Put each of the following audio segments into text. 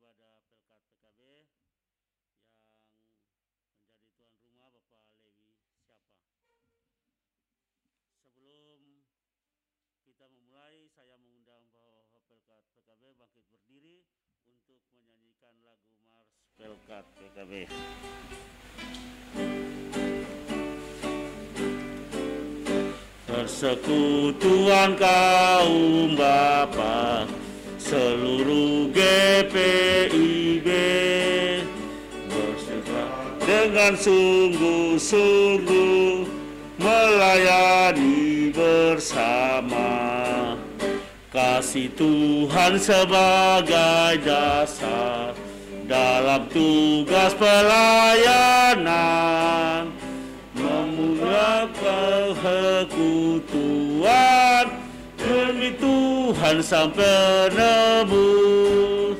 ibadah Pelkat PKB yang menjadi tuan rumah Bapak Lewi siapa. Sebelum kita memulai, saya mengundang Bapak Pelkat PKB bangkit berdiri untuk menyanyikan lagu Mars Pelkat PKB. Persekutuan kaum Bapa seluruh GPIB bersama dengan sungguh-sungguh melayani bersama, kasih Tuhan sebagai dasar dalam tugas pelayanan, memulai persekutuan demi Tuhan sampai penebus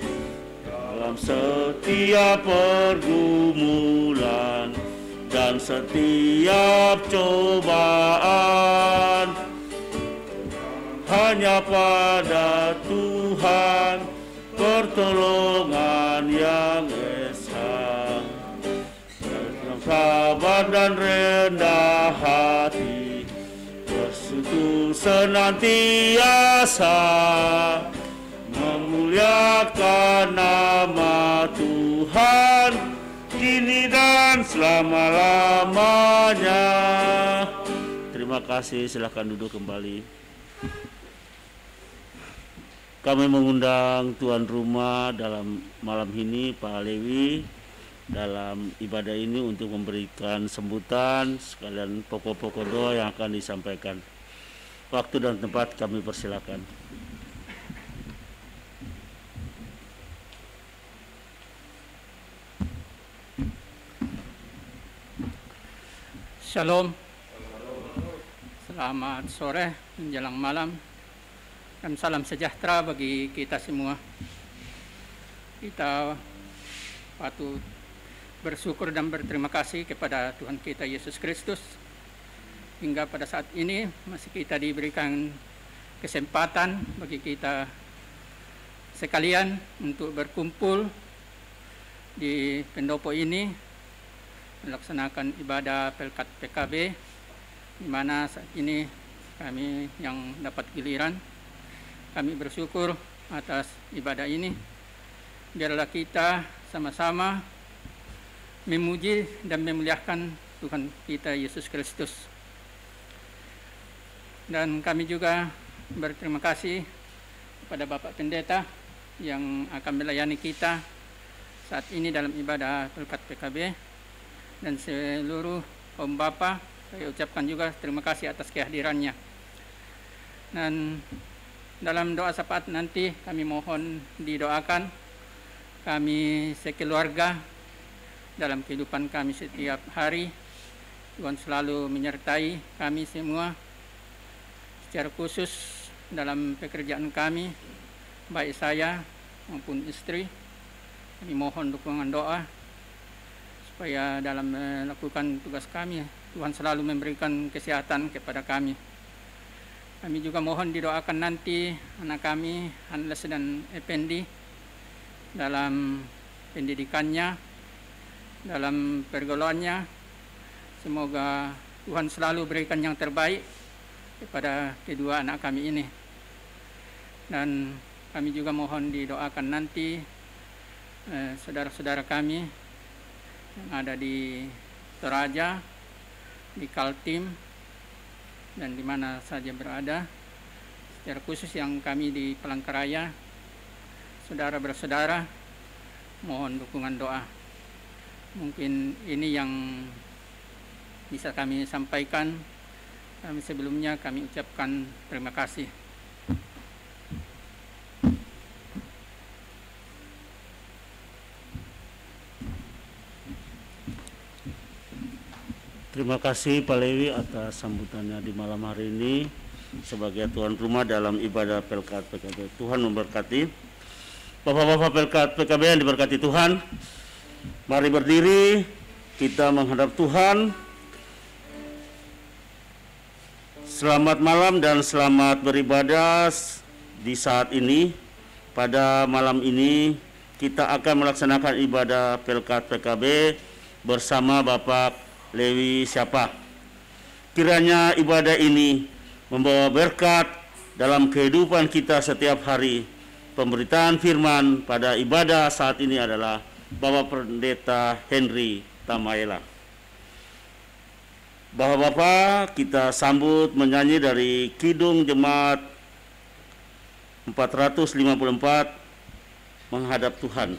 dalam setiap pergumulan dan setiap cobaan. Hanya pada Tuhan pertolongan yang esa, sabar dan rendah hati, bersekutu senantiasa, memuliakan nama Tuhan kini dan selama-lamanya. Terima kasih, silakan duduk kembali. Kami mengundang tuan rumah dalam malam ini, Pak Lewi, dalam ibadah ini untuk memberikan sambutan sekalian pokok-pokok doa yang akan disampaikan. Waktu dan tempat kami persilakan. Shalom. Selamat sore menjelang malam dan salam sejahtera bagi kita semua. Kita patut bersyukur dan berterima kasih kepada Tuhan kita Yesus Kristus hingga pada saat ini masih kita diberikan kesempatan bagi kita sekalian untuk berkumpul di pendopo ini melaksanakan ibadah Pelkat PKB, di mana saat ini kami yang dapat giliran. Kami bersyukur atas ibadah ini. Biarlah kita sama-sama memuji dan memuliakan Tuhan kita Yesus Kristus. Dan kami juga berterima kasih kepada Bapak Pendeta yang akan melayani kita saat ini dalam ibadah Pelkat PKB, dan seluruh kaum Bapa. Saya ucapkan juga terima kasih atas kehadirannya. Dan dalam doa syafaat nanti kami mohon didoakan kami sekeluarga dalam kehidupan kami setiap hari. Tuhan selalu menyertai kami semua, secara khusus dalam pekerjaan kami, baik saya maupun istri. Kami mohon dukungan doa supaya dalam melakukan tugas kami, Tuhan selalu memberikan kesehatan kepada kami. Kami juga mohon didoakan nanti anak kami, Hanles dan Effendi, dalam pendidikannya, dalam pergaulannya. Semoga Tuhan selalu berikan yang terbaik kepada kedua anak kami ini. Dan kami juga mohon didoakan nanti saudara-saudara kami yang ada di Toraja, di Kaltim, dan di mana saja berada, secara khusus yang kami di Palangkaraya, saudara bersaudara, mohon dukungan doa. Mungkin ini yang bisa kami sampaikan. Sebelumnya kami ucapkan terima kasih. Terima kasih Pak Lewi atas sambutannya di malam hari ini sebagai tuan rumah dalam ibadah Pelkat PKB. Tuhan memberkati. Bapak-bapak Pelkat PKB yang diberkati Tuhan, mari berdiri, kita menghadap Tuhan. Selamat malam dan selamat beribadah di saat ini. Pada malam ini kita akan melaksanakan ibadah Pelkat PKB bersama Bapak Lewi Siapa. Kiranya ibadah ini membawa berkat dalam kehidupan kita setiap hari. Pemberitaan firman pada ibadah saat ini adalah Bapak Pendeta Henry Tamaela. Bapak-bapak, kita sambut menyanyi dari Kidung Jemaat 454, Menghadap Tuhan.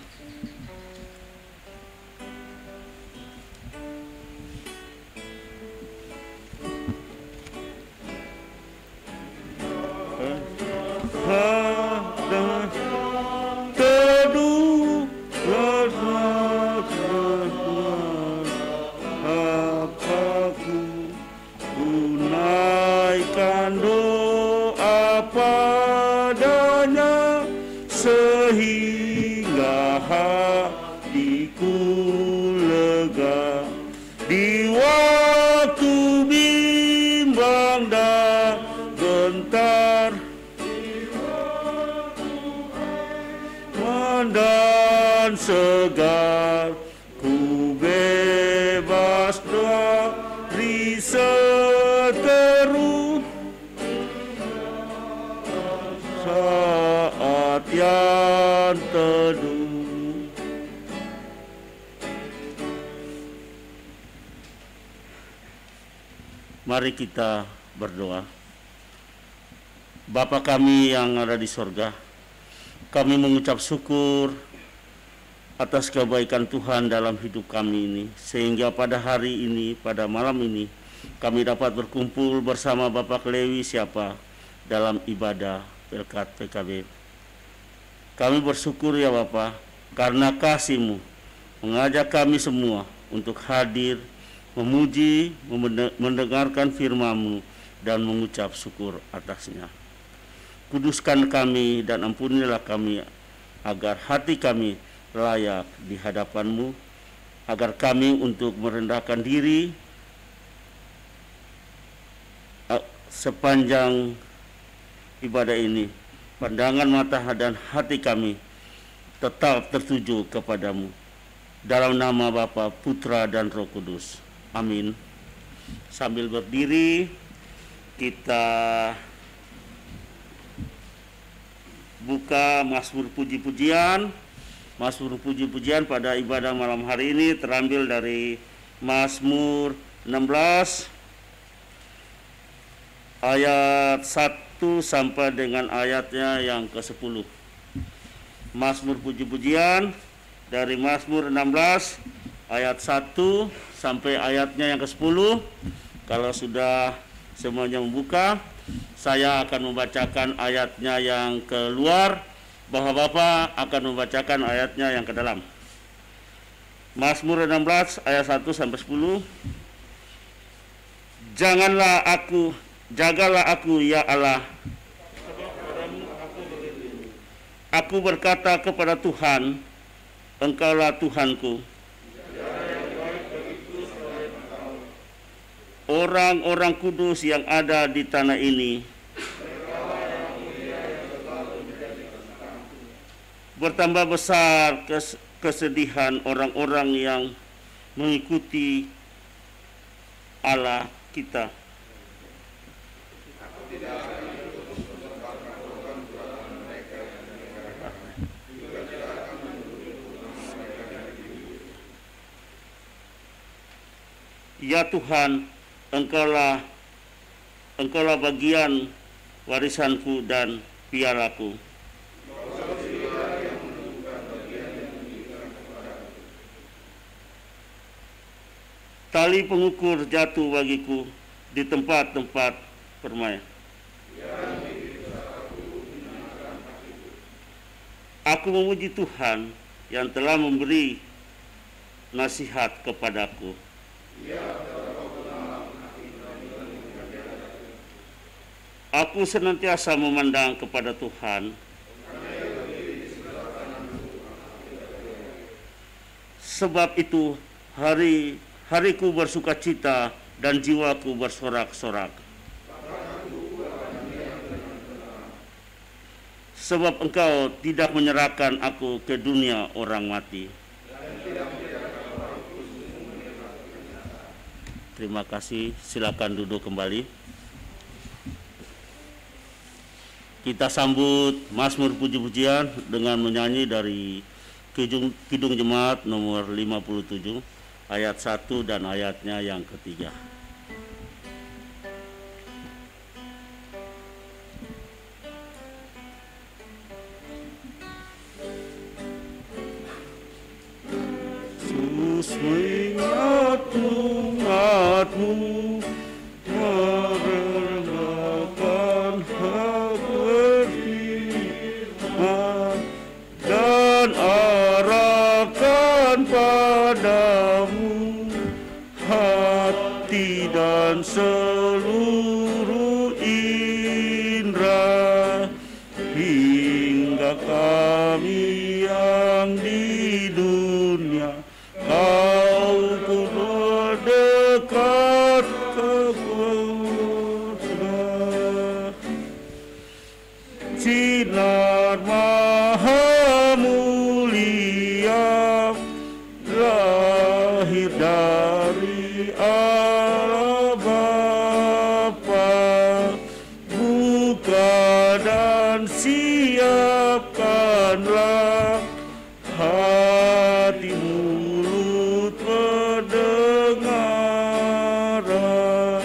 Sehingga hatiku lega di waktu bimbang dan gentar, dan segar ku bebas dari seteru saat yang teduh. Mari kita berdoa. Bapa kami yang ada di sorga, kami mengucap syukur atas kebaikan Tuhan dalam hidup kami ini, sehingga pada hari ini, pada malam ini, kami dapat berkumpul bersama Bapak Lewi Siapa dalam ibadah Pelkat PKB. Kami bersyukur ya Bapa, karena kasih-Mu mengajak kami semua untuk hadir, memuji, mendengarkan firman-Mu, dan mengucap syukur atasnya. Kuduskan kami dan ampunilah kami, agar hati kami layak di hadapan-Mu, agar kami untuk merendahkan diri sepanjang ibadah ini, pandangan mata dan hati kami tetap tertuju kepadamu. Dalam nama Bapa, Putra, dan Roh Kudus. Amin. Sambil berdiri, kita buka Mazmur puji-pujian. Mazmur puji-pujian pada ibadah malam hari ini terambil dari Mazmur 16 ayat 1 sampai dengan ayatnya yang ke-10. Mazmur puji-pujian dari Mazmur 16 ayat 1 sampai ayatnya yang ke-10. Kalau sudah semuanya membuka, saya akan membacakan ayatnya yang keluar, Bapak-bapak akan membacakan ayatnya yang ke dalam. Mazmur 16 ayat 1 sampai 10. Jagalah aku ya Allah. Aku berkata kepada Tuhan, Engkaulah Tuhanku. Orang-orang kudus yang ada di tanah ini, bertambah besar kesedihan orang-orang yang mengikuti Allah kita. Ya Tuhan, Engkaulah bagian warisanku dan pialaku. Tali pengukur jatuh bagiku di tempat-tempat permai. Aku memuji Tuhan yang telah memberi nasihat kepadaku. Aku senantiasa memandang kepada Tuhan. Sebab itu hariku bersukacita dan jiwaku bersorak-sorak. sebab Engkau tidak menyerahkan aku ke dunia orang mati. Terima kasih, silakan duduk kembali. Kita sambut Mazmur Puji-Pujian dengan menyanyi dari Kidung Jemaat nomor 57, ayat 1 dan ayatnya yang ketiga. Mengingat umatmu merendahkan hak berfirman dan arahkan padamu hati dan seluruh indera, hingga kami yang di dunia Kau pun mendekat kepada sinar maha mulia lahir dari Allah Bapa. Buka dan siapkanlah hatimu, pendengaran,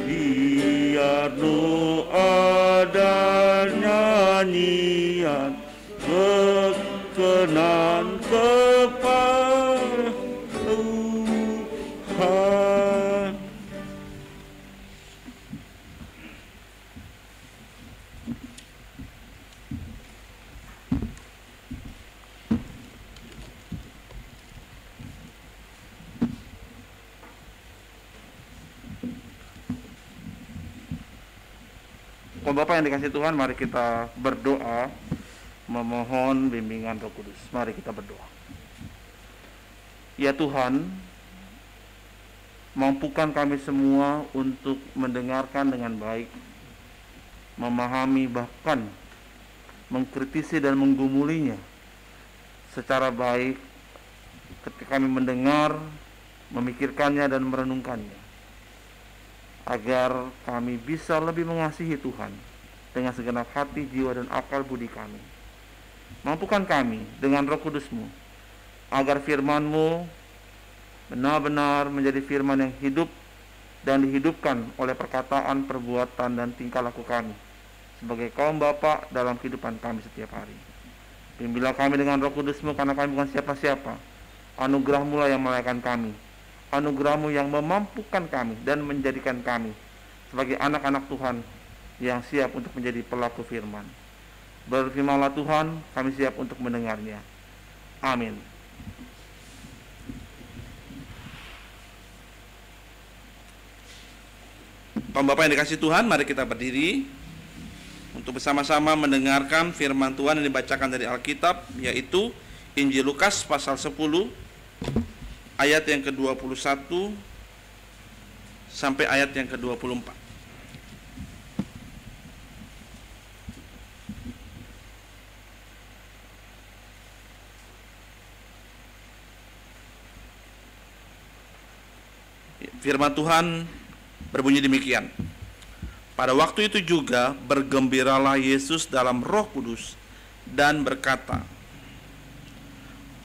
biar doa dan nyanyian berkenan kepada Tuhan. Bapak yang dikasih Tuhan, mari kita berdoa memohon bimbingan Roh Kudus. Mari kita berdoa. Ya Tuhan, mampukan kami semua untuk mendengarkan dengan baik, memahami bahkan mengkritisi dan menggumulinya secara baik ketika kami mendengar, memikirkannya dan merenungkannya, agar kami bisa lebih mengasihi Tuhan dengan segenap hati, jiwa, dan akal budi kami. Mampukan kami dengan Roh Kudus-Mu, agar firman-Mu benar-benar menjadi firman yang hidup dan dihidupkan oleh perkataan, perbuatan, dan tingkah laku kami sebagai kaum Bapa dalam kehidupan kami setiap hari. Bimbinglah kami dengan Roh Kudus-Mu, karena kami bukan siapa-siapa. Anugerah-Mu lah yang melayakkan kami. Anugerah-Mu yang memampukan kami dan menjadikan kami sebagai anak-anak Tuhan yang siap untuk menjadi pelaku firman. Berfirmanlah Tuhan, kami siap untuk mendengarnya. Amin. Bapak yang dikasih Tuhan, mari kita berdiri untuk bersama-sama mendengarkan firman Tuhan yang dibacakan dari Alkitab, yaitu Injil Lukas pasal 10 ayat yang ke-21 sampai ayat yang ke-24. Firman Tuhan berbunyi demikian. Pada waktu itu juga bergembiralah Yesus dalam Roh Kudus dan berkata,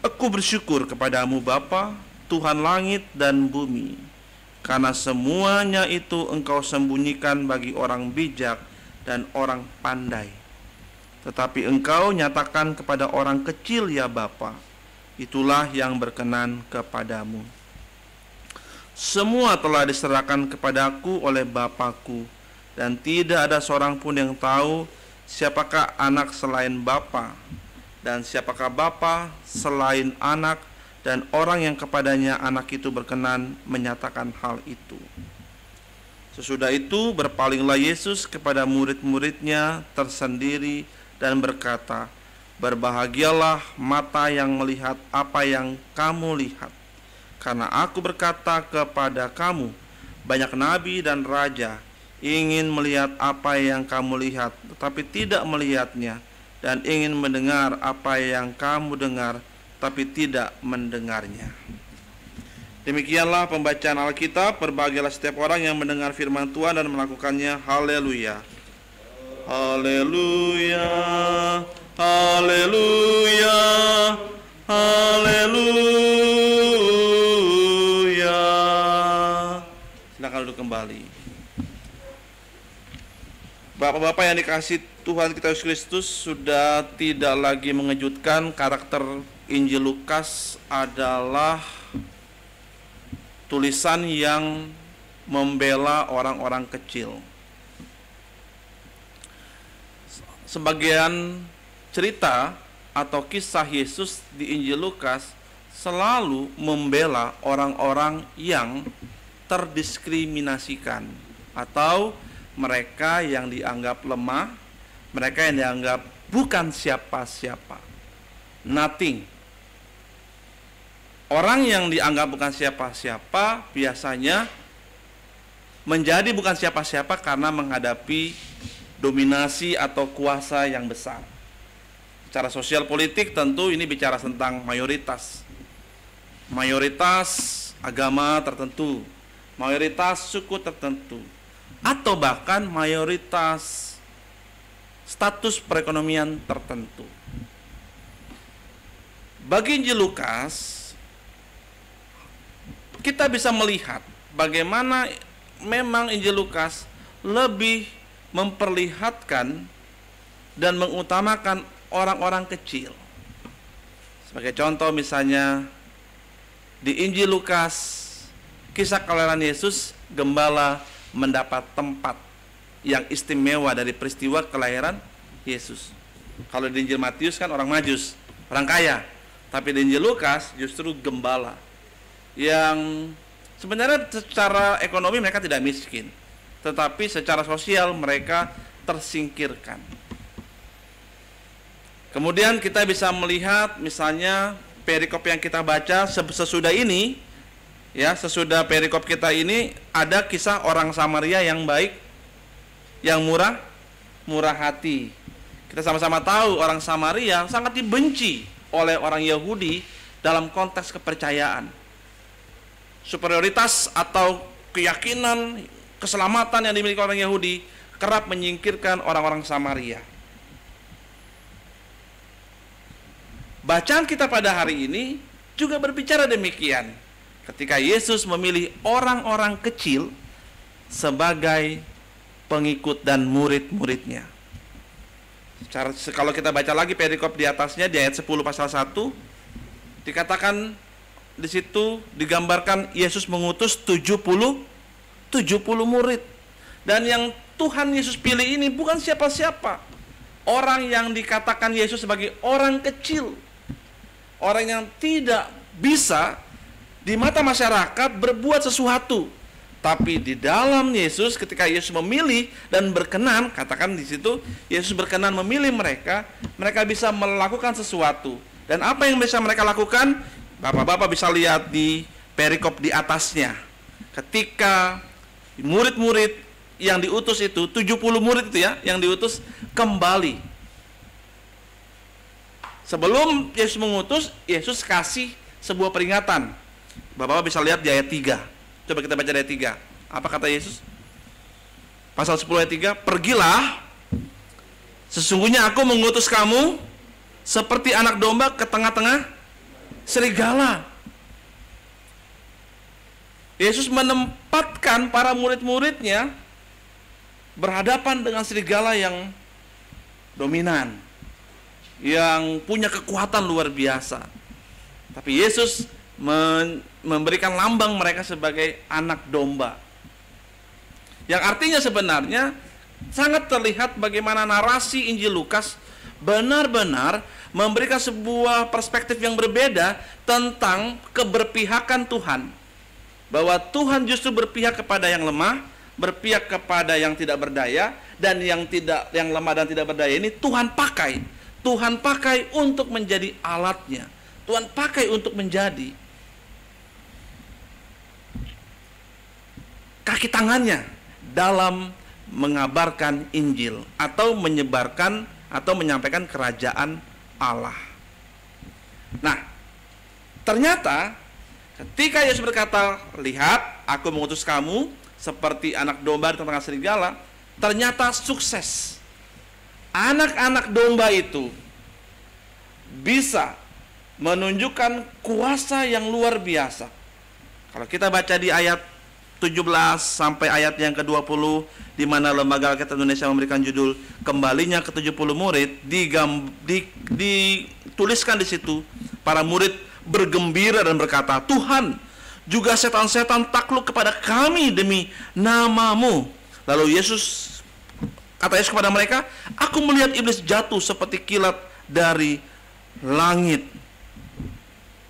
Aku bersyukur kepadamu Bapa, Tuhan langit dan bumi, karena semuanya itu Engkau sembunyikan bagi orang bijak dan orang pandai, tetapi Engkau nyatakan kepada orang kecil ya Bapa. Itulah yang berkenan kepadamu. Semua telah diserahkan kepadaku oleh Bapa-Ku, dan tidak ada seorang pun yang tahu siapakah anak selain Bapa, dan siapakah Bapa selain anak, dan orang yang kepadanya anak itu berkenan menyatakan hal itu. Sesudah itu berpalinglah Yesus kepada murid-muridnya tersendiri dan berkata, Berbahagialah mata yang melihat apa yang kamu lihat. Karena aku berkata kepada kamu, banyak nabi dan raja ingin melihat apa yang kamu lihat, tetapi tidak melihatnya, dan ingin mendengar apa yang kamu dengar, tapi tidak mendengarnya. Demikianlah pembacaan Alkitab. Berbahagialah setiap orang yang mendengar firman Tuhan dan melakukannya. Haleluya. Haleluya. Haleluya. Haleluya. Silakan duduk kembali. Bapak-bapak yang dikasihi Tuhan kita Yesus Kristus, sudah tidak lagi mengejutkan. Karakter Injil Lukas adalah tulisan yang membela orang-orang kecil. Sebagian cerita atau kisah Yesus di Injil Lukas selalu membela orang-orang yang terdiskriminasikan atau mereka yang dianggap lemah, mereka yang dianggap bukan siapa-siapa, nothing. Orang yang dianggap bukan siapa-siapa biasanya menjadi bukan siapa-siapa karena menghadapi dominasi atau kuasa yang besar. Secara sosial politik tentu ini bicara tentang mayoritas. Mayoritas agama tertentu, mayoritas suku tertentu, atau bahkan mayoritas status perekonomian tertentu. Bagi Injil Lukas, kita bisa melihat bagaimana memang Injil Lukas lebih memperlihatkan dan mengutamakan orang-orang kecil. Sebagai contoh misalnya di Injil Lukas, kisah kelahiran Yesus, gembala mendapat tempat yang istimewa dari peristiwa kelahiran Yesus. Kalau di Injil Matius kan orang Majus, orang kaya. Tapi di Injil Lukas justru gembala yang sebenarnya secara ekonomi mereka tidak miskin, tetapi secara sosial mereka tersingkirkan. Kemudian kita bisa melihat misalnya perikop yang kita baca sesudah ini, ya, sesudah perikop kita ini ada kisah orang Samaria yang baik, yang murah hati. Kita sama-sama tahu orang Samaria sangat dibenci oleh orang Yahudi dalam konteks kepercayaan. Superioritas atau keyakinan keselamatan yang dimiliki orang Yahudi kerap menyingkirkan orang-orang Samaria. Bacaan kita pada hari ini juga berbicara demikian. Ketika Yesus memilih orang-orang kecil sebagai pengikut dan murid-muridnya. Kalau kita baca lagi perikop di atasnya di ayat 10 pasal 1, dikatakan di situ digambarkan Yesus mengutus 70 murid. Dan yang Tuhan Yesus pilih ini bukan siapa-siapa. Orang yang dikatakan Yesus sebagai orang kecil. Orang yang tidak bisa di mata masyarakat berbuat sesuatu. Tapi di dalam Yesus, ketika Yesus memilih dan berkenan, katakan di situ Yesus berkenan memilih mereka, mereka bisa melakukan sesuatu. Dan apa yang bisa mereka lakukan? Bapak-bapak bisa lihat di perikop di atasnya. Ketika murid-murid yang diutus itu, 70 murid itu ya, yang diutus kembali. Sebelum Yesus mengutus, Yesus kasih sebuah peringatan. Bapak-bapak bisa lihat di ayat 3. Coba kita baca ayat 3. Apa kata Yesus? Pasal 10 ayat 3, pergilah, sesungguhnya aku mengutus kamu seperti anak domba ke tengah-tengah serigala. Yesus menempatkan para murid-muridnya berhadapan dengan serigala yang dominan, yang punya kekuatan luar biasa. Tapi Yesus memberikan lambang mereka sebagai anak domba. Yang artinya sebenarnya sangat terlihat bagaimana narasi Injil Lukas benar-benar memberikan sebuah perspektif yang berbeda tentang keberpihakan Tuhan. Bahwa Tuhan justru berpihak kepada yang lemah, berpihak kepada yang tidak berdaya, dan yang lemah dan tidak berdaya ini Tuhan pakai. Tuhan pakai untuk menjadi alatnya. Tuhan pakai untuk menjadi kaki tangannya dalam mengabarkan Injil atau menyebarkan atau menyampaikan kerajaan Allah. Nah, ternyata ketika Yesus berkata, "Lihat, aku mengutus kamu seperti anak domba di tengah serigala," ternyata sukses. Anak-anak domba itu bisa menunjukkan kuasa yang luar biasa. Kalau kita baca di ayat 17 sampai ayat yang ke-20, di mana Lembaga Alkitab Indonesia memberikan judul "Kembalinya ke-70 murid", dituliskan di situ, para murid bergembira dan berkata, "Tuhan, juga setan-setan takluk kepada kami demi nama-Mu." Lalu kata Yesus kepada mereka, "Aku melihat iblis jatuh seperti kilat dari langit."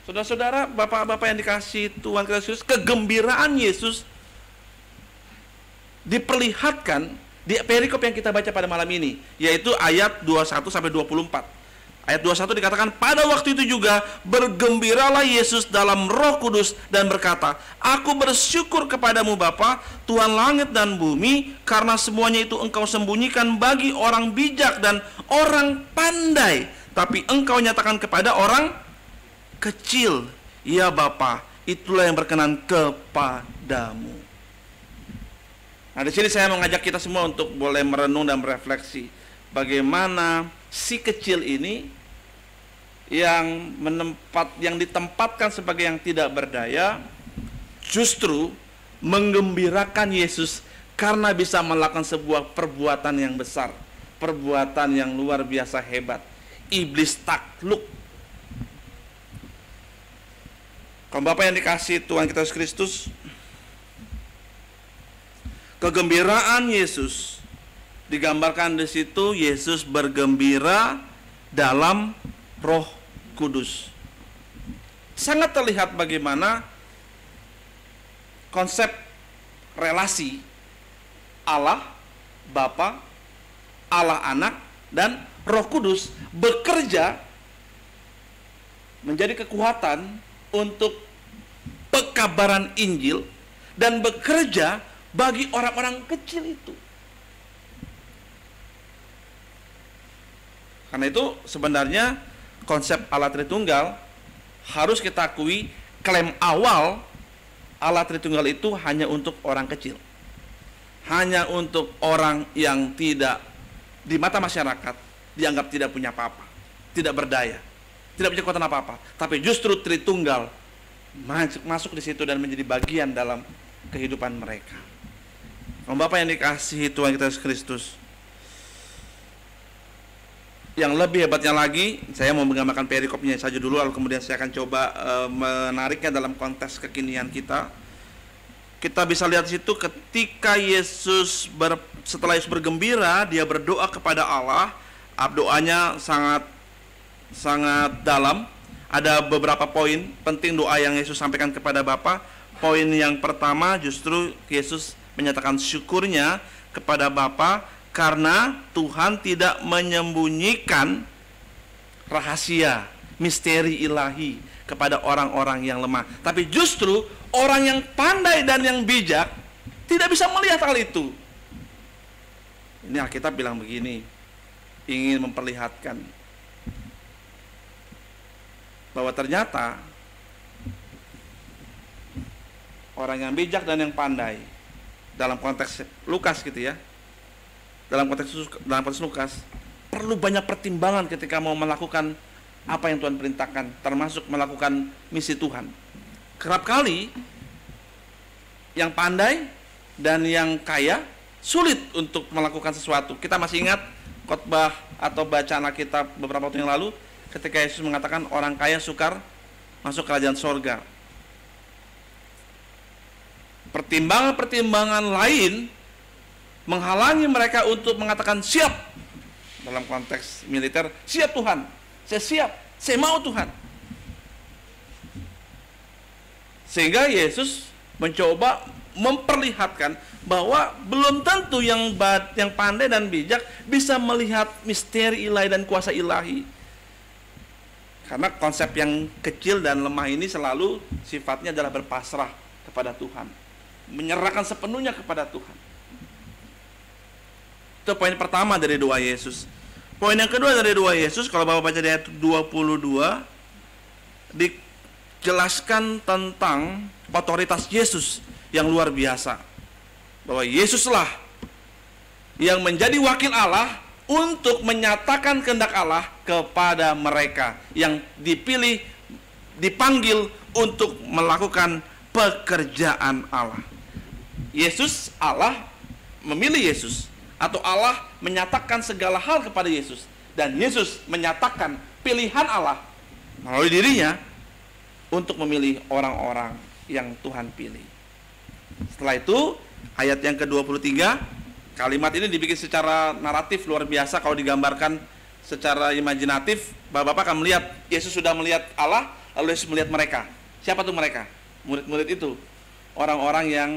Saudara-saudara, bapak-bapak yang dikasihi Tuhan Yesus, kegembiraan Yesus diperlihatkan di perikop yang kita baca pada malam ini, yaitu ayat 21 sampai 24. Ayat 21 dikatakan, "Pada waktu itu juga bergembiralah Yesus dalam Roh Kudus dan berkata, 'Aku bersyukur kepadamu Bapa, Tuhan langit dan bumi, karena semuanya itu Engkau sembunyikan bagi orang bijak dan orang pandai, tapi Engkau nyatakan kepada orang kecil. Ya Bapa, itulah yang berkenan kepadamu.'" Nah, di sini saya mengajak kita semua untuk boleh merenung dan merefleksi bagaimana si kecil ini yang ditempatkan sebagai yang tidak berdaya justru menggembirakan Yesus karena bisa melakukan sebuah perbuatan yang besar, perbuatan yang luar biasa hebat. Iblis takluk. Kalau Bapak yang dikasihi Tuhan kita Yesus Kristus, kegembiraan Yesus digambarkan di situ, Yesus bergembira dalam Roh Kudus. Sangat terlihat bagaimana konsep relasi Allah Bapa, Allah Anak, dan Roh Kudus bekerja menjadi kekuatan untuk pekabaran Injil dan bekerja bagi orang-orang kecil itu. Karena itu sebenarnya konsep Allah Tritunggal harus kita akui, klaim awal Allah Tritunggal itu hanya untuk orang kecil. Hanya untuk orang yang tidak di mata masyarakat dianggap tidak punya apa-apa, tidak berdaya, tidak punya kekuatan apa-apa. Tapi justru Tritunggal masuk di situ dan menjadi bagian dalam kehidupan mereka. Bapak yang dikasihi Tuhan kita Yesus Kristus, yang lebih hebatnya lagi, saya mau menggambarkan perikopnya saja dulu, lalu kemudian saya akan coba menariknya dalam konteks kekinian kita. Kita bisa lihat di situ ketika Yesus setelah Yesus bergembira, dia berdoa kepada Allah. Doanya sangat dalam. Ada beberapa poin penting doa yang Yesus sampaikan kepada Bapa. Poin yang pertama justru Yesus menyatakan syukurnya kepada Bapa karena Tuhan tidak menyembunyikan rahasia, misteri ilahi kepada orang-orang yang lemah. Tapi justru orang yang pandai dan yang bijak tidak bisa melihat hal itu. Ini Alkitab bilang begini, ingin memperlihatkan bahwa ternyata orang yang bijak dan yang pandai dalam konteks Lukas gitu ya, dalam konteks Lukas perlu banyak pertimbangan ketika mau melakukan apa yang Tuhan perintahkan, termasuk melakukan misi Tuhan. Kerap kali yang pandai dan yang kaya sulit untuk melakukan sesuatu. Kita masih ingat khotbah atau bacaan Alkitab beberapa waktu yang lalu ketika Yesus mengatakan orang kaya sukar masuk kerajaan sorga. Pertimbangan-pertimbangan lain menghalangi mereka untuk mengatakan siap. Dalam konteks militer, siap Tuhan, saya siap, saya mau Tuhan. Sehingga Yesus mencoba memperlihatkan bahwa belum tentu yang pandai dan bijak bisa melihat misteri ilahi dan kuasa ilahi. Karena konsep yang kecil dan lemah ini selalu sifatnya adalah berpasrah kepada Tuhan, menyerahkan sepenuhnya kepada Tuhan. Itu poin pertama dari doa Yesus. Poin yang kedua dari doa Yesus, kalau Bapak baca di ayat 22, dijelaskan tentang otoritas Yesus yang luar biasa. Bahwa Yesuslah yang menjadi wakil Allah untuk menyatakan kehendak Allah kepada mereka yang dipilih, dipanggil untuk melakukan pekerjaan Allah. Yesus, Allah memilih Yesus, atau Allah menyatakan segala hal kepada Yesus, dan Yesus menyatakan pilihan Allah melalui dirinya untuk memilih orang-orang yang Tuhan pilih. Setelah itu, ayat yang ke-23, kalimat ini dibikin secara naratif luar biasa. Kalau digambarkan secara imajinatif, Bapak akan melihat Yesus sudah melihat Allah, lalu Yesus melihat mereka. Siapa tuh mereka? Murid-murid itu, orang-orang yang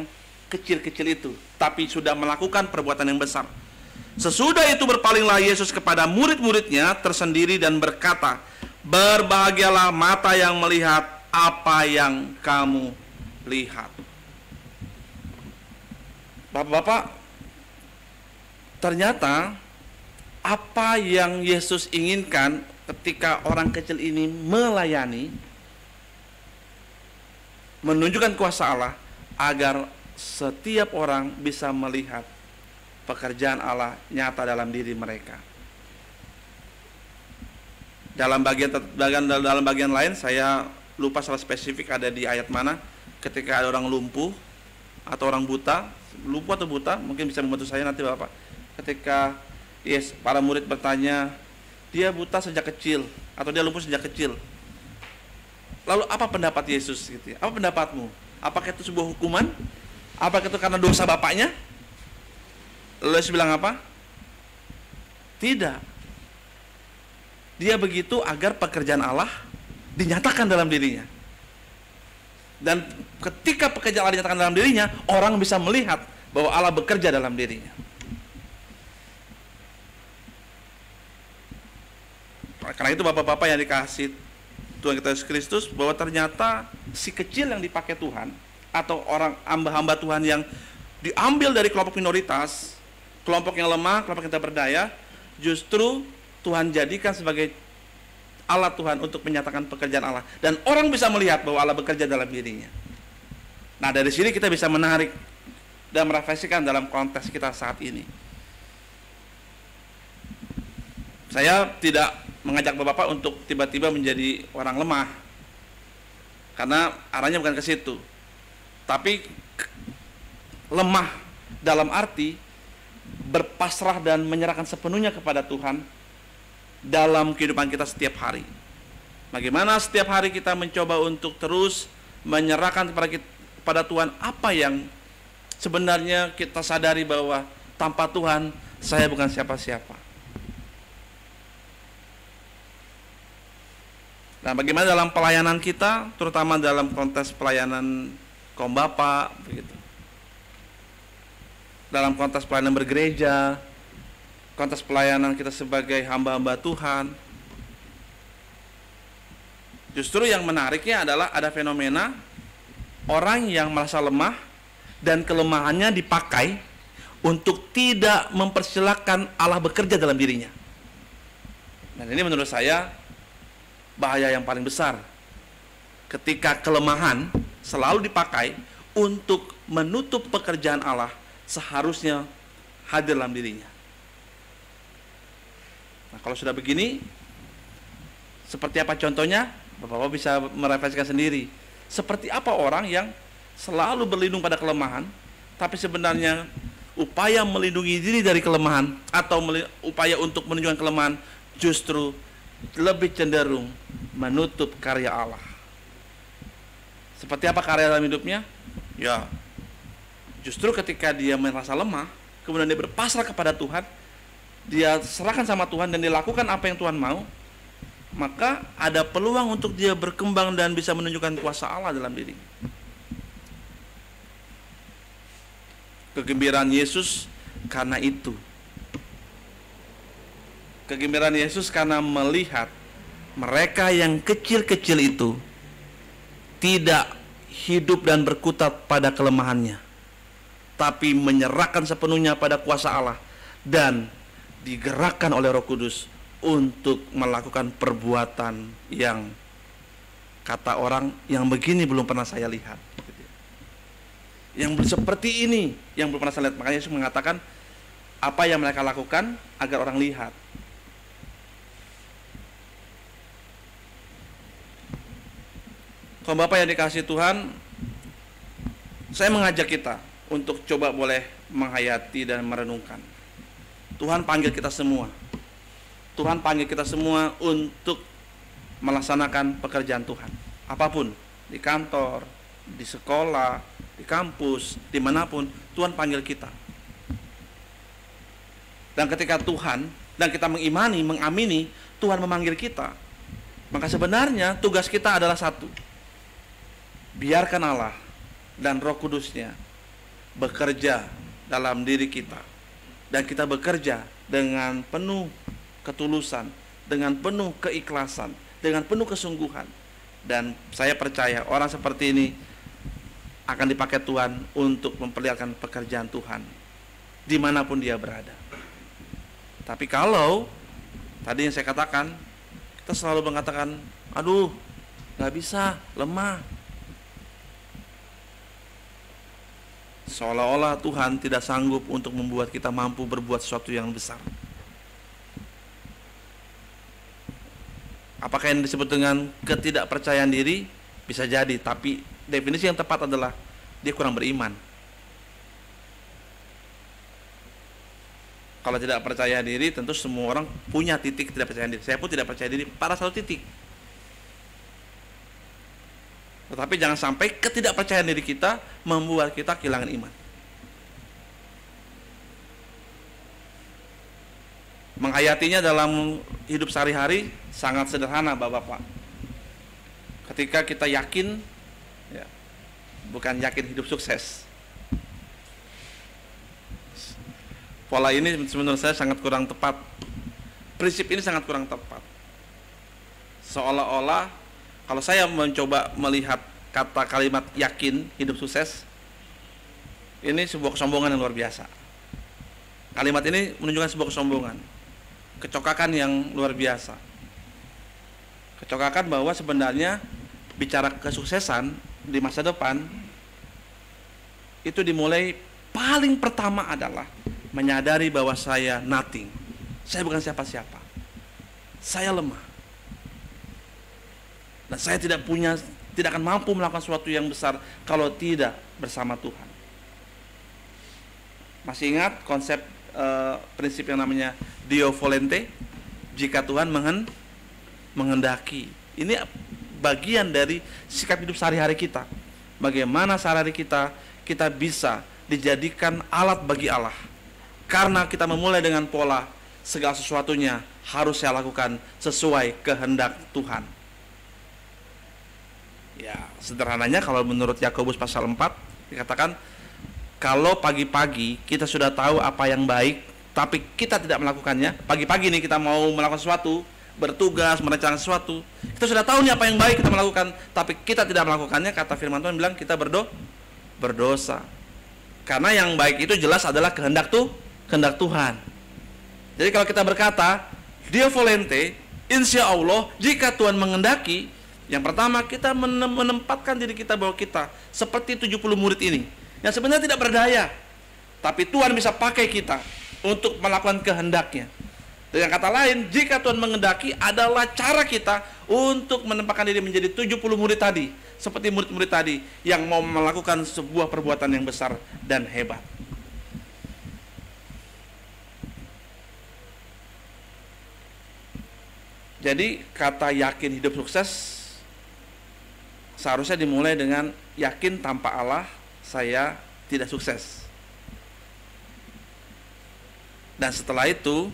kecil-kecil itu, tapi sudah melakukan perbuatan yang besar. Sesudah itu berpalinglah Yesus kepada murid-muridnya tersendiri dan berkata, "Berbahagialah mata yang melihat apa yang kamu lihat." Bapak-bapak, ternyata apa yang Yesus inginkan ketika orang kecil ini melayani, menunjukkan kuasa Allah agar setiap orang bisa melihat pekerjaan Allah nyata dalam diri mereka. Dalam bagian lain saya lupa secara spesifik ada di ayat mana, ketika ada orang lumpuh atau orang buta, lumpuh atau buta, mungkin bisa membantu saya nanti Bapak. Ketika para murid bertanya, dia buta sejak kecil atau dia lumpuh sejak kecil. Lalu apa pendapat Yesus gitu ya? Apa pendapatmu? Apakah itu sebuah hukuman? Apakah itu karena dosa bapaknya? Lalu Yesus bilang apa? Tidak. Dia begitu agar pekerjaan Allah dinyatakan dalam dirinya. Dan ketika pekerjaan Allah dinyatakan dalam dirinya, orang bisa melihat bahwa Allah bekerja dalam dirinya. Karena itu bapak-bapak yang dikasih Tuhan kita Yesus Kristus, bahwa ternyata si kecil yang dipakai Tuhan, atau orang hamba-hamba Tuhan yang diambil dari kelompok minoritas, kelompok yang lemah, kelompok yang tidak berdaya, justru Tuhan jadikan sebagai alat Tuhan untuk menyatakan pekerjaan Allah, dan orang bisa melihat bahwa Allah bekerja dalam dirinya. Nah, dari sini kita bisa menarik dan merefleksikan dalam konteks kita saat ini. Saya tidak mengajak bapak-bapak untuk tiba-tiba menjadi orang lemah, karena arahnya bukan ke situ. Tapi lemah dalam arti berpasrah dan menyerahkan sepenuhnya kepada Tuhan dalam kehidupan kita setiap hari. Bagaimana setiap hari kita mencoba untuk terus menyerahkan kepada Tuhan apa yang sebenarnya kita sadari bahwa tanpa Tuhan saya bukan siapa-siapa. Nah, bagaimana dalam pelayanan kita, terutama dalam konteks pelayanan kaum bapak, begitu. Dalam konteks pelayanan bergereja, konteks pelayanan kita sebagai hamba-hamba Tuhan, justru yang menariknya adalah ada fenomena orang yang merasa lemah dan kelemahannya dipakai untuk tidak mempersilahkan Allah bekerja dalam dirinya. Dan ini menurut saya bahaya yang paling besar, ketika kelemahan selalu dipakai untuk menutup pekerjaan Allah seharusnya hadir dalam dirinya. Nah, kalau sudah begini, seperti apa contohnya? Bapak-bapak bisa merefleksikan sendiri. Seperti apa orang yang selalu berlindung pada kelemahan, tapi sebenarnya upaya melindungi diri dari kelemahan atau upaya untuk menunjukkan kelemahan justru lebih cenderung menutup karya Allah. Seperti apa karya dalam hidupnya? Ya, justru ketika dia merasa lemah, kemudian dia berpasrah kepada Tuhan, dia serahkan sama Tuhan dan dilakukan apa yang Tuhan mau, maka ada peluang untuk dia berkembang dan bisa menunjukkan kuasa Allah dalam diri. Kegembiraan Yesus karena itu. Kegembiraan Yesus karena melihat mereka yang kecil-kecil itu tidak hidup dan berkutat pada kelemahannya, tapi menyerahkan sepenuhnya pada kuasa Allah, dan digerakkan oleh Roh Kudus untuk melakukan perbuatan yang kata orang yang begini belum pernah saya lihat. Yang seperti ini yang belum pernah saya lihat. Makanya Yesus mengatakan apa yang mereka lakukan agar orang lihat. Kalau Bapak yang dikasihi Tuhan, saya mengajak kita untuk coba boleh menghayati dan merenungkan. Tuhan panggil kita semua. Tuhan panggil kita semua untuk melaksanakan pekerjaan Tuhan. Apapun, di kantor, di sekolah, di kampus, dimanapun, Tuhan panggil kita. Dan ketika Tuhan, dan kita mengimani, mengamini, Tuhan memanggil kita, maka sebenarnya tugas kita adalah satu. Biarkan Allah dan Roh Kudusnya bekerja dalam diri kita. Dan kita bekerja dengan penuh ketulusan, dengan penuh keikhlasan, dengan penuh kesungguhan. Dan saya percaya orang seperti ini akan dipakai Tuhan untuk memperlihatkan pekerjaan Tuhan dimanapun dia berada. Tapi kalau tadi yang saya katakan, kita selalu mengatakan, aduh gak bisa, lemah, seolah-olah Tuhan tidak sanggup untuk membuat kita mampu berbuat sesuatu yang besar. Apakah yang disebut dengan ketidakpercayaan diri? Bisa jadi, tapi definisi yang tepat adalah dia kurang beriman. Kalau tidak percaya diri, tentu semua orang punya titik tidak percaya diri. Saya pun tidak percaya diri pada satu titik. Tetapi jangan sampai ketidakpercayaan diri kita membuat kita kehilangan iman. Menghayatinya dalam hidup sehari-hari sangat sederhana, Bapak-Bapak. Ketika kita yakin, ya, bukan yakin hidup sukses. Pola ini menurut saya sangat kurang tepat. Prinsip ini sangat kurang tepat. Seolah-olah kalau saya mencoba melihat kata kalimat yakin hidup sukses, ini sebuah kesombongan yang luar biasa. Kalimat ini menunjukkan sebuah kesombongan, kecokakan yang luar biasa. Kecokakan bahwa sebenarnya bicara kesuksesan di masa depan itu dimulai paling pertama adalah menyadari bahwa saya nothing. Saya bukan siapa-siapa. Saya lemah. Dan saya tidak akan mampu melakukan sesuatu yang besar kalau tidak bersama Tuhan. Masih ingat konsep prinsip yang namanya Deo volente, jika Tuhan menghendaki. Ini bagian dari sikap hidup sehari-hari kita. Bagaimana sehari-hari kita bisa dijadikan alat bagi Allah. Karena kita memulai dengan pola segala sesuatunya harus saya lakukan sesuai kehendak Tuhan. Ya, sederhananya kalau menurut Yakobus pasal 4 dikatakan, kalau pagi-pagi kita sudah tahu apa yang baik, tapi kita tidak melakukannya. Pagi-pagi nih kita mau melakukan sesuatu, bertugas, merencanakan sesuatu, kita sudah tahu nih apa yang baik kita melakukan, tapi kita tidak melakukannya. Kata firman Tuhan bilang kita berdosa. Karena yang baik itu jelas adalah kehendak Tuhan. Jadi kalau kita berkata Deo volente, insya Allah jika Tuhan menghendaki, yang pertama kita menempatkan diri kita bahwa kita seperti 70 murid ini yang sebenarnya tidak berdaya, tapi Tuhan bisa pakai kita untuk melakukan kehendaknya. Dengan kata lain, jika Tuhan menghendaki adalah cara kita untuk menempatkan diri menjadi 70 murid tadi, seperti murid-murid tadi yang mau melakukan sebuah perbuatan yang besar dan hebat. Jadi kata yakin hidup sukses seharusnya dimulai dengan yakin tanpa Allah saya tidak sukses. Dan setelah itu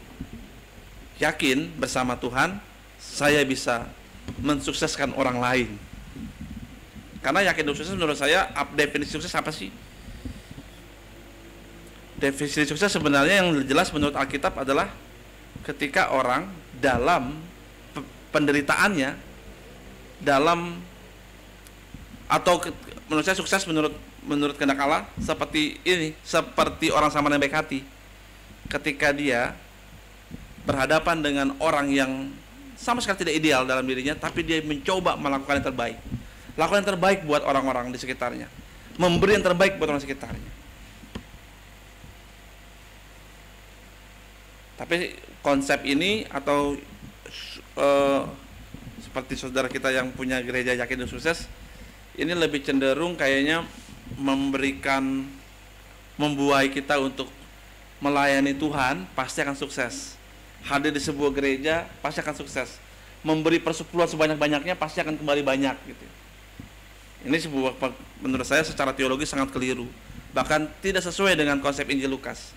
yakin bersama Tuhan saya bisa mensukseskan orang lain. Karena yakin hidup sukses menurut saya, definisi sukses apa sih? Definisi sukses sebenarnya yang jelas menurut Alkitab adalah ketika orang dalam penderitaannya, dalam atau menurut saya sukses menurut kehendak Allah seperti ini, seperti orang Samaritan yang baik hati. Ketika dia berhadapan dengan orang yang sama sekali tidak ideal dalam dirinya, tapi dia mencoba melakukan yang terbaik. Lakukan yang terbaik buat orang-orang di sekitarnya, memberi yang terbaik buat orang sekitarnya. Tapi konsep ini atau seperti saudara kita yang punya gereja Yakin dan Sukses, ini lebih cenderung kayaknya membuai kita untuk melayani Tuhan pasti akan sukses. Hadir di sebuah gereja pasti akan sukses. Memberi persepuluhan sebanyak-banyaknya pasti akan kembali banyak gitu. Ini sebuah, menurut saya secara teologi sangat keliru, bahkan tidak sesuai dengan konsep Injil Lukas.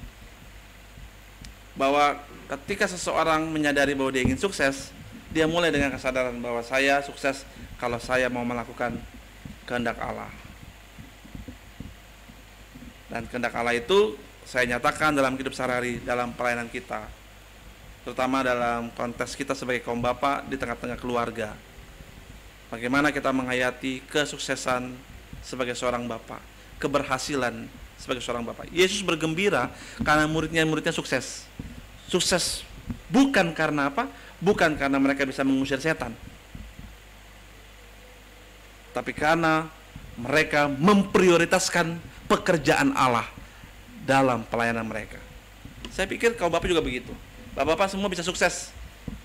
Bahwa ketika seseorang menyadari bahwa dia ingin sukses, dia mulai dengan kesadaran bahwa saya sukses kalau saya mau melakukan kehendak Allah. Dan kehendak Allah itu saya nyatakan dalam hidup sehari-hari, dalam pelayanan kita, terutama dalam konteks kita sebagai kaum bapak di tengah-tengah keluarga. Bagaimana kita menghayati kesuksesan sebagai seorang bapak, keberhasilan sebagai seorang bapak. Yesus bergembira karena muridnya sukses. Sukses bukan karena apa? Bukan karena mereka bisa mengusir setan, tapi karena mereka memprioritaskan pekerjaan Allah dalam pelayanan mereka. Saya pikir kaum bapak juga begitu. Bapak-bapak semua bisa sukses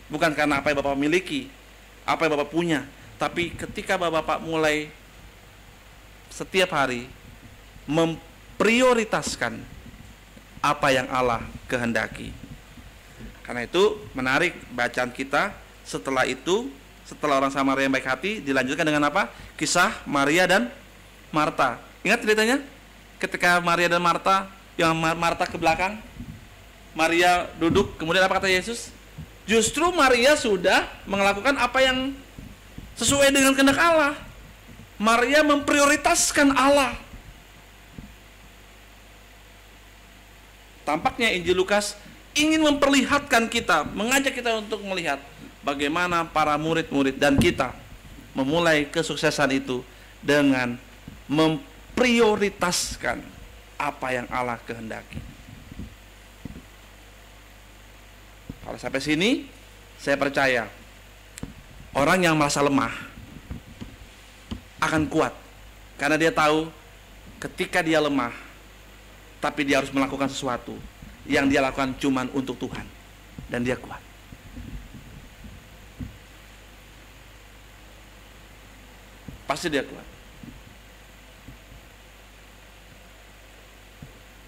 bukan karena apa yang bapak miliki, apa yang bapak punya, tapi ketika bapak-bapak mulai setiap hari memprioritaskan apa yang Allah kehendaki. Karena itu menarik bacaan kita. Setelah itu, setelah orang Samaria yang baik hati, dilanjutkan dengan apa? Kisah Maria dan Marta. Ingat ceritanya? Ketika Maria dan Marta, yang Marta ke belakang, Maria duduk, kemudian apa kata Yesus? Justru Maria sudah melakukan apa yang sesuai dengan kehendak Allah. Maria memprioritaskan Allah. Tampaknya Injil Lukas ingin memperlihatkan kita, mengajak kita untuk melihat bagaimana para murid-murid dan kita memulai kesuksesan itu dengan memprioritaskan apa yang Allah kehendaki. Kalau sampai sini, saya percaya orang yang merasa lemah akan kuat, karena dia tahu ketika dia lemah, tapi dia harus melakukan sesuatu yang dia lakukan cuman untuk Tuhan, dan dia kuat. Pasti dia kuat.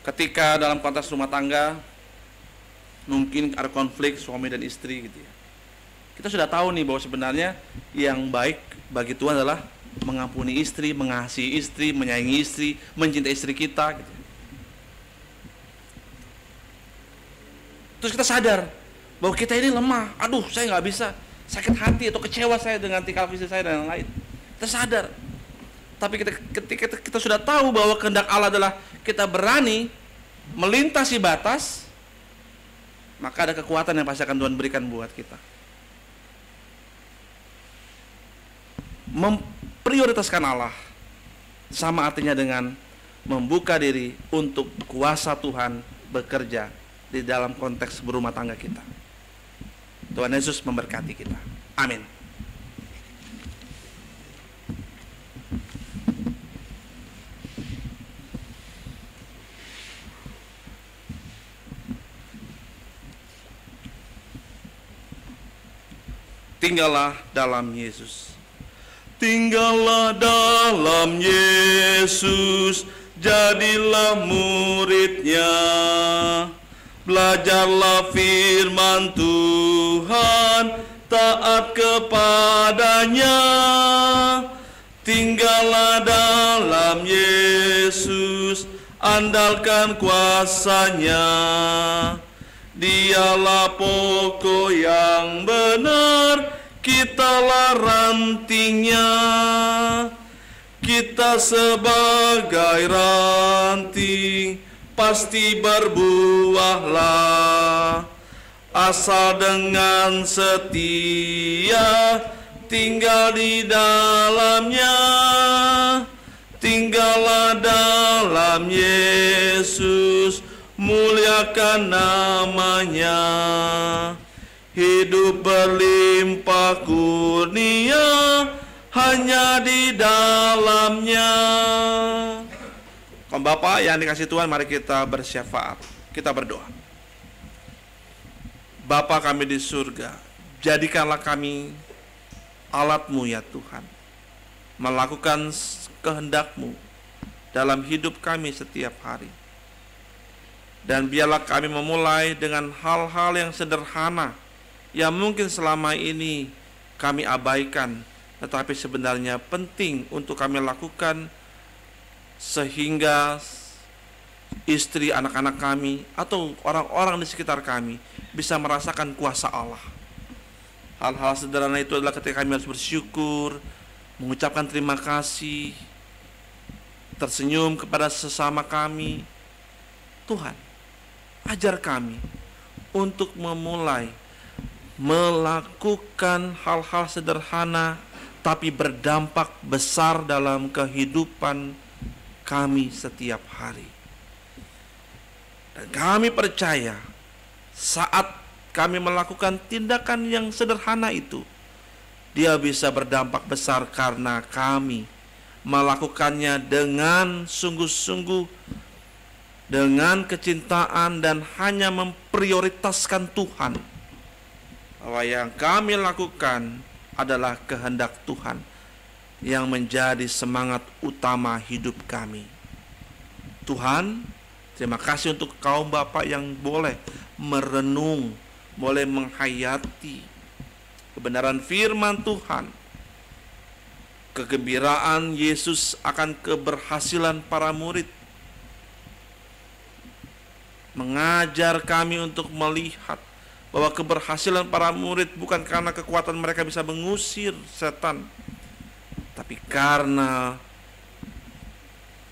Ketika dalam konteks rumah tangga mungkin ada konflik suami dan istri gitu ya, kita sudah tahu nih bahwa sebenarnya yang baik bagi Tuhan adalah mengampuni istri, mengasihi istri, menyayangi istri, mencintai istri kita gitu. Terus kita sadar bahwa kita ini lemah. Aduh, saya nggak bisa, sakit hati atau kecewa saya dengan tingkah istri saya dan lain-lain. Kita sadar. Tapi ketika kita sudah tahu bahwa kehendak Allah adalah kita berani melintasi batas, maka ada kekuatan yang pasti akan Tuhan berikan buat kita. Memprioritaskan Allah sama artinya dengan membuka diri untuk kuasa Tuhan bekerja di dalam konteks berumah tangga kita. Tuhan Yesus memberkati kita. Amin. Tinggallah dalam Yesus. Tinggallah dalam Yesus, jadilah muridnya. Belajarlah firman Tuhan, taat kepadanya. Tinggallah dalam Yesus, andalkan kuasanya. Dialah pokok yang benar, kitalah rantingnya. Kita sebagai ranting pasti berbuahlah, asal dengan setia tinggal di dalamnya. Tinggallah dalam Yesus, mulia muliakan namanya. Hidup berlimpah kurnia hanya di dalamnya. Kaum Bapak yang dikasih Tuhan, mari kita bersyafaat. Kita berdoa. Bapa kami di surga, jadikanlah kami alat-Mu ya Tuhan, melakukan kehendak-Mu dalam hidup kami setiap hari. Dan biarlah kami memulai dengan hal-hal yang sederhana yang mungkin selama ini kami abaikan, tetapi sebenarnya penting untuk kami lakukan, sehingga istri, anak-anak kami, atau orang-orang di sekitar kami bisa merasakan kuasa Allah. Hal-hal sederhana itu adalah ketika kami harus bersyukur, mengucapkan terima kasih, tersenyum kepada sesama kami. Tuhan, ajar kami untuk memulai melakukan hal-hal sederhana tapi berdampak besar dalam kehidupan kami setiap hari. Dan kami percaya saat kami melakukan tindakan yang sederhana itu, dia bisa berdampak besar karena kami melakukannya dengan sungguh-sungguh, dengan kecintaan, dan hanya memprioritaskan Tuhan. Bahwa yang kami lakukan adalah kehendak Tuhan yang menjadi semangat utama hidup kami. Tuhan, terima kasih untuk kaum Bapak yang boleh merenung, boleh menghayati kebenaran firman Tuhan, kegembiraan Yesus akan keberhasilan para murid, mengajar kami untuk melihat bahwa keberhasilan para murid bukan karena kekuatan mereka bisa mengusir setan, tapi karena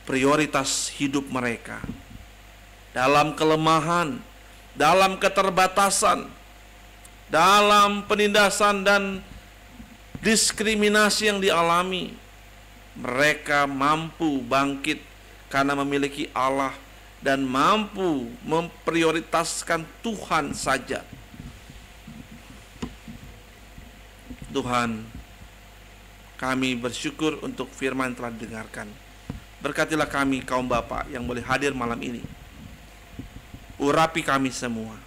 prioritas hidup mereka dalam kelemahan, dalam keterbatasan, dalam penindasan dan diskriminasi yang dialami. Mereka mampu bangkit karena memiliki Allah dan mampu memprioritaskan Tuhan saja. Tuhan, kami bersyukur untuk firman yang telah didengarkan. Berkatilah kami kaum Bapak yang boleh hadir malam ini. Urapi kami semua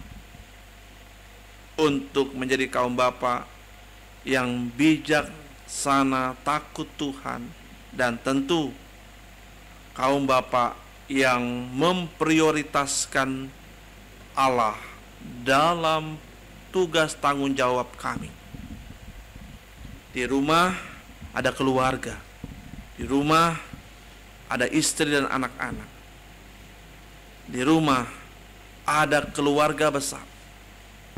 untuk menjadi kaum Bapak yang bijaksana, takut Tuhan, dan tentu kaum Bapak yang memprioritaskan Allah dalam tugas tanggung jawab kami. Di rumah ada keluarga, di rumah ada istri dan anak-anak, di rumah ada keluarga besar,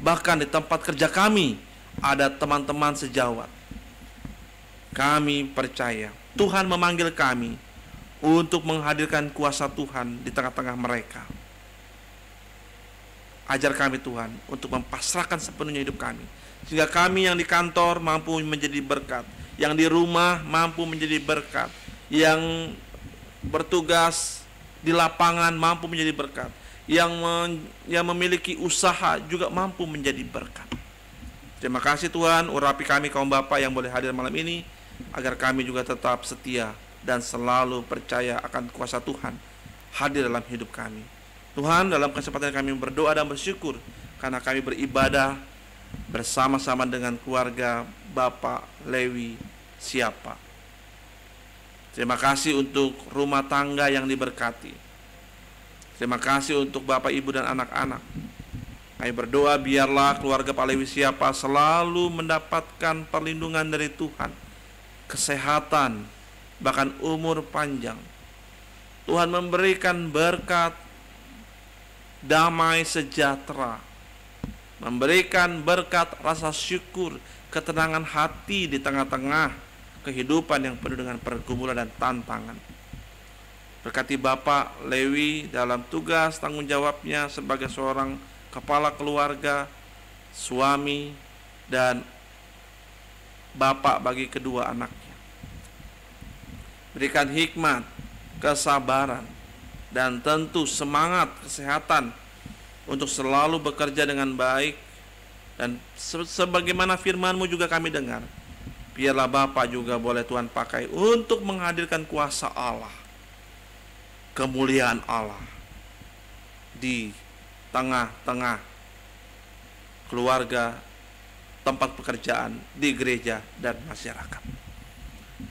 bahkan di tempat kerja kami ada teman-teman sejawat. Kami percaya Tuhan memanggil kami untuk menghadirkan kuasa Tuhan di tengah-tengah mereka. Ajar kami Tuhan untuk mempasrahkan sepenuhnya hidup kami, sehingga kami yang di kantor mampu menjadi berkat, yang di rumah mampu menjadi berkat, yang bertugas di lapangan mampu menjadi berkat, yang memiliki usaha juga mampu menjadi berkat. Terima kasih Tuhan, urapi kami kaum Bapak yang boleh hadir malam ini, agar kami juga tetap setia dan selalu percaya akan kuasa Tuhan hadir dalam hidup kami. Tuhan, dalam kesempatan kami berdoa dan bersyukur karena kami beribadah bersama-sama dengan keluarga Bapak Lewi Siapa. Terima kasih untuk rumah tangga yang diberkati. Terima kasih untuk Bapak, Ibu, dan anak-anak. Kami berdoa biarlah keluarga Pak Lewi Siapa selalu mendapatkan perlindungan dari Tuhan, kesehatan, bahkan umur panjang. Tuhan memberikan berkat, damai sejahtera, memberikan berkat rasa syukur, ketenangan hati di tengah-tengah kehidupan yang penuh dengan pergumulan dan tantangan. Berkati Bapak Lewi dalam tugas tanggung jawabnya sebagai seorang kepala keluarga, suami, dan bapak bagi kedua anaknya. Berikan hikmat, kesabaran, dan tentu semangat kesehatan untuk selalu bekerja dengan baik, dan sebagaimana firman-Mu juga kami dengar, biarlah Bapa juga boleh Tuhan pakai untuk menghadirkan kuasa Allah, kemuliaan Allah di tengah-tengah keluarga, tempat pekerjaan, di gereja dan masyarakat.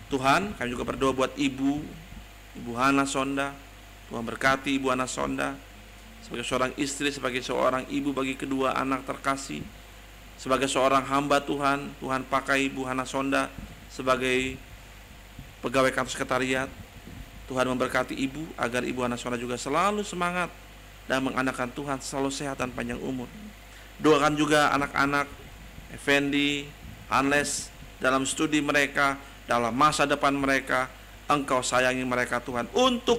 Tuhan, kami juga berdoa buat Ibu Hana Sonda. Tuhan berkati Ibu Hana Sonda sebagai seorang istri, sebagai seorang ibu bagi kedua anak terkasih, sebagai seorang hamba Tuhan. Tuhan pakai Ibu Hana Sonda sebagai pegawai kantor sekretariat. Tuhan memberkati Ibu agar Ibu Hana Sonda juga selalu semangat dan mengandalkan Tuhan, selalu sehat dan panjang umur. Doakan juga anak-anak Effendi, Anles dalam studi mereka, dalam masa depan mereka. Engkau sayangi mereka Tuhan untuk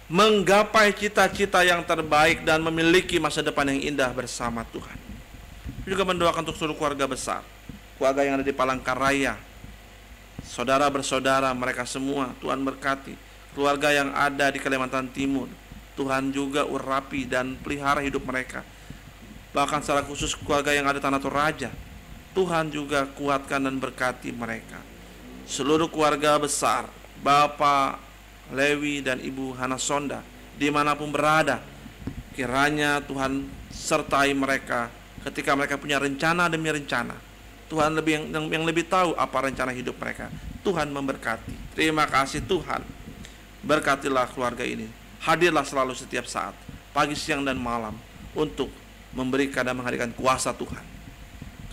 menggapai cita-cita yang terbaik dan memiliki masa depan yang indah bersama Tuhan. Juga mendoakan untuk seluruh keluarga besar, keluarga yang ada di Palangkaraya, saudara bersaudara mereka semua. Tuhan berkati keluarga yang ada di Kalimantan Timur. Tuhan juga urapi dan pelihara hidup mereka. Bahkan secara khusus keluarga yang ada di Tanah Toraja, Tuhan juga kuatkan dan berkati mereka. Seluruh keluarga besar, Bapak Lewi dan Ibu Hana Sonda, dimanapun berada, kiranya Tuhan sertai mereka ketika mereka punya rencana demi rencana. Tuhan yang lebih tahu apa rencana hidup mereka. Tuhan memberkati. Terima kasih Tuhan. Berkatilah keluarga ini. Hadirlah selalu setiap saat, pagi, siang, dan malam, untuk memberikan dan menghadirkan kuasa Tuhan.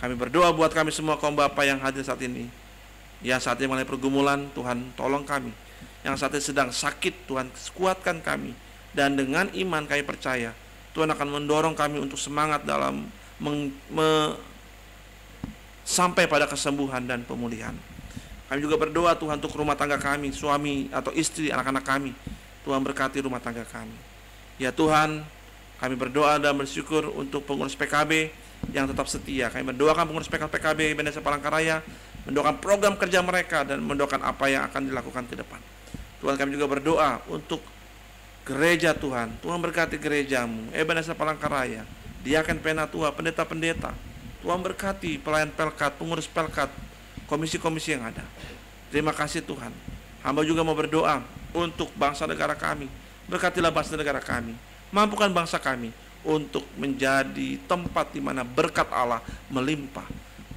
Kami berdoa buat kami semua kaum Bapa yang hadir saat ini, yang saat ini mengalami pergumulan. Tuhan tolong kami. Yang saat ini sedang sakit, Tuhan kuatkan kami. Dan dengan iman kami percaya Tuhan akan mendorong kami untuk semangat dalam sampai pada kesembuhan dan pemulihan. Kami juga berdoa Tuhan untuk rumah tangga kami, suami atau istri, anak-anak kami. Tuhan berkati rumah tangga kami. Ya Tuhan, kami berdoa dan bersyukur untuk pengurus PKB yang tetap setia. Kami mendoakan pengurus PKB Bendesa Palangkaraya, mendoakan program kerja mereka, dan mendoakan apa yang akan dilakukan ke depan. Tuhan, kami juga berdoa untuk gereja Tuhan. Tuhan berkati gerejamu, Bendesa Palangkaraya, Diaken Penatua, pendeta-pendeta. Tuhan berkati pelayan Pelkat, pengurus Pelkat, komisi-komisi yang ada. Terima kasih Tuhan. Hamba juga mau berdoa untuk bangsa negara kami. Berkatilah bangsa negara kami. Mampukan bangsa kami untuk menjadi tempat di mana berkat Allah melimpah.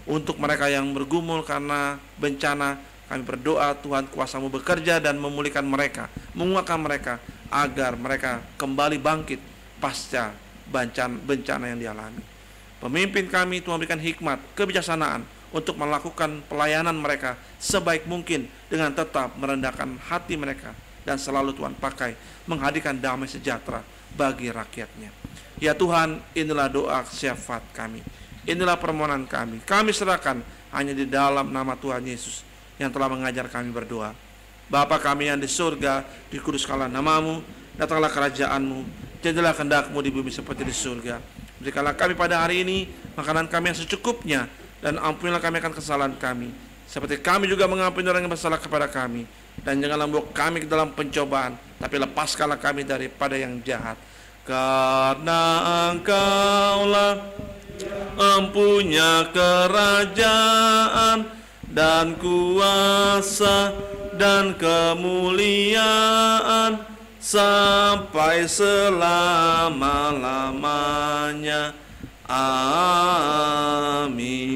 Untuk mereka yang bergumul karena bencana, kami berdoa Tuhan kuasa-Mu bekerja dan memulihkan mereka, menguatkan mereka agar mereka kembali bangkit pasca bencana yang dialami. Pemimpin kami Tuhan berikan hikmat, kebijaksanaan untuk melakukan pelayanan mereka sebaik mungkin dengan tetap merendahkan hati mereka, dan selalu Tuhan pakai menghadirkan damai sejahtera bagi rakyatnya. Ya Tuhan, inilah doa syafaat kami, inilah permohonan kami. Kami serahkan hanya di dalam nama Tuhan Yesus yang telah mengajar kami berdoa. Bapa kami yang di surga, dikuduskanlah nama-Mu, datanglah kerajaan-Mu, jadilah kehendak-Mu di bumi seperti di surga. Berikanlah kami pada hari ini makanan kami yang secukupnya, dan ampunilah kami akan kesalahan kami, seperti kami juga mengampuni orang yang bersalah kepada kami. Dan janganlah membawa kami ke dalam pencobaan, tapi lepaskanlah kami daripada yang jahat. Karena Engkaulah empunya kerajaan dan kuasa dan kemuliaan sampai selama-lamanya. Amin.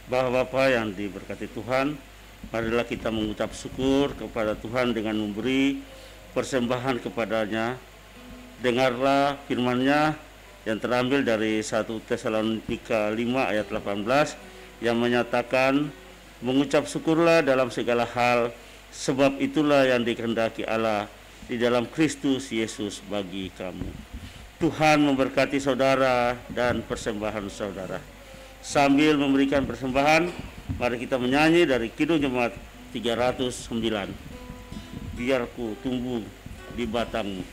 Bapak-bapak yang diberkati Tuhan, marilah kita mengucap syukur kepada Tuhan dengan memberi persembahan kepadanya. Dengarlah firman-Nya yang terambil dari 1 Tesalonika 5 ayat 18 yang menyatakan, mengucap syukurlah dalam segala hal, sebab itulah yang dikehendaki Allah di dalam Kristus Yesus bagi kamu. Tuhan memberkati saudara dan persembahan saudara. Sambil memberikan persembahan, mari kita menyanyi dari Kidung Jemaat 309. Biar ku tumbuh di batangmu.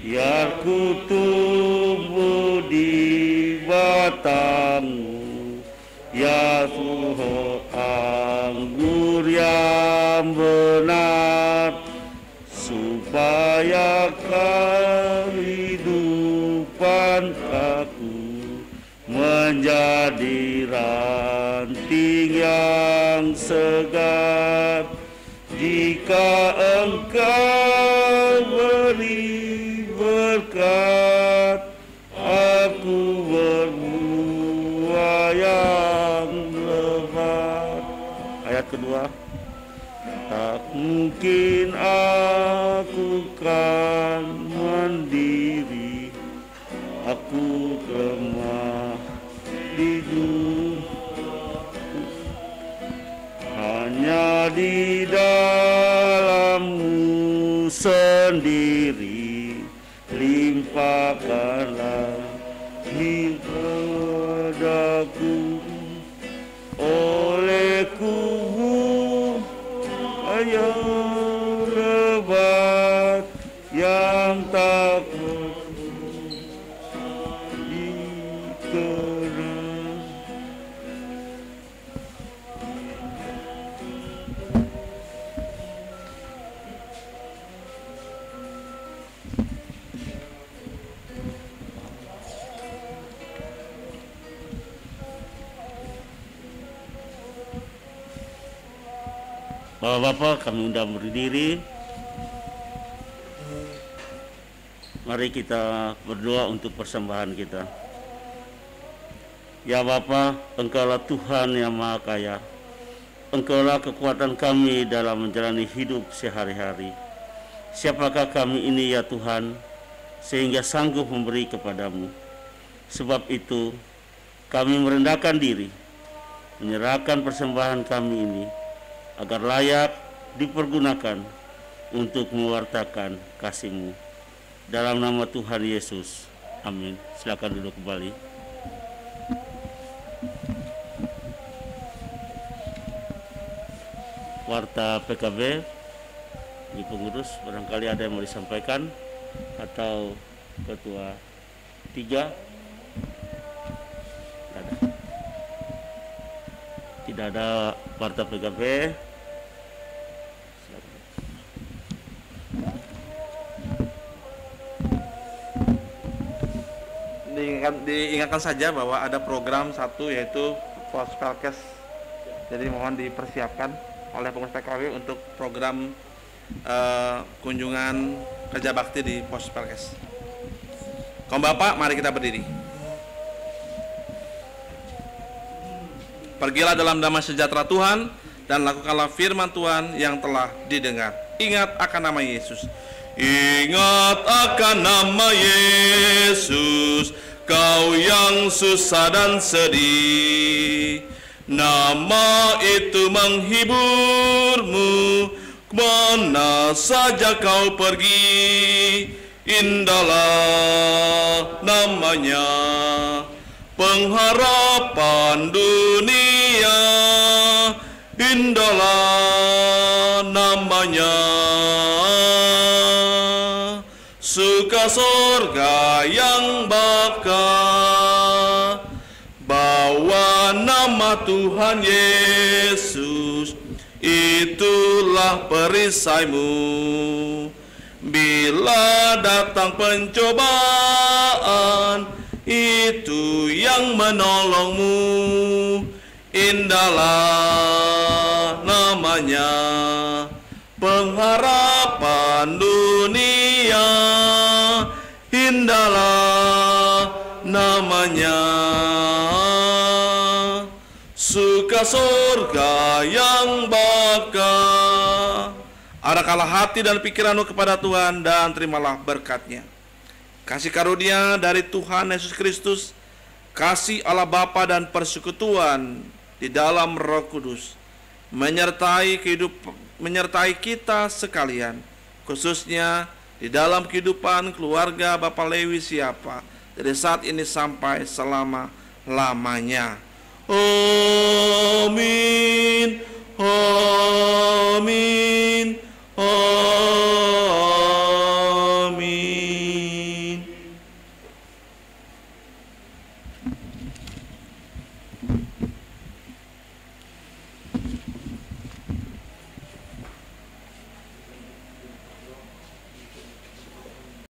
Biar ku tumbuh di batangmu, ya Tuhan anggur yang benar, supaya kehidupan aku menjadi ranting yang segar. Jika Engkau beri berkat, aku berbuah yang lebat. Ayat kedua. Tak mungkin aku kan mandiri, aku lemah hidup. Hanya di dalam-Mu sendiri, limpahkanlah hidupku. Olehku yang lebat, yang tak dikenal. Bapak-bapak, kami undang berdiri. Mari kita berdoa untuk persembahan kita. Ya Bapa, Engkaulah Tuhan yang Maha Kaya. Engkaulah kekuatan kami dalam menjalani hidup sehari-hari. Siapakah kami ini ya Tuhan, sehingga sanggup memberi kepadamu? Sebab itu, kami merendahkan diri, menyerahkan persembahan kami ini, agar layak dipergunakan untuk mewartakan kasih-Mu. Dalam nama Tuhan Yesus, amin. Silakan duduk kembali. Warta PKB di pengurus, barangkali ada yang mau disampaikan, atau ketua 3. Tidak ada warta PKB. Diingatkan saja bahwa ada program satu, yaitu Pospelkes. Jadi mohon dipersiapkan oleh pengurus PKW untuk program kunjungan kerja bakti di Pospelkes. Kaum Bapak, mari kita berdiri. Pergilah dalam damai sejahtera Tuhan dan lakukanlah firman Tuhan yang telah didengar. Ingat akan nama Yesus. Ingat akan nama Yesus, kau yang susah dan sedih. Nama itu menghiburmu, kemana saja kau pergi. Indahlah namanya, pengharapan dunia. Indahlah namanya, suka surga yang bakal. Bawa nama Tuhan Yesus, itulah perisaimu. Bila datang pencobaan, itu yang menolongmu. Indahlah namanya, pengharapan dunia. Indahlah namanya, suka surga yang bakal. Arahkanlah hati dan pikiranmu kepada Tuhan dan terimalah berkat-Nya. Kasih karunia dari Tuhan Yesus Kristus, kasih Allah Bapa dan persekutuan di dalam Roh Kudus menyertai kita sekalian, khususnya di dalam kehidupan keluarga Bapak Lewi Siapa dari saat ini sampai selama-lamanya. Amin. Amin.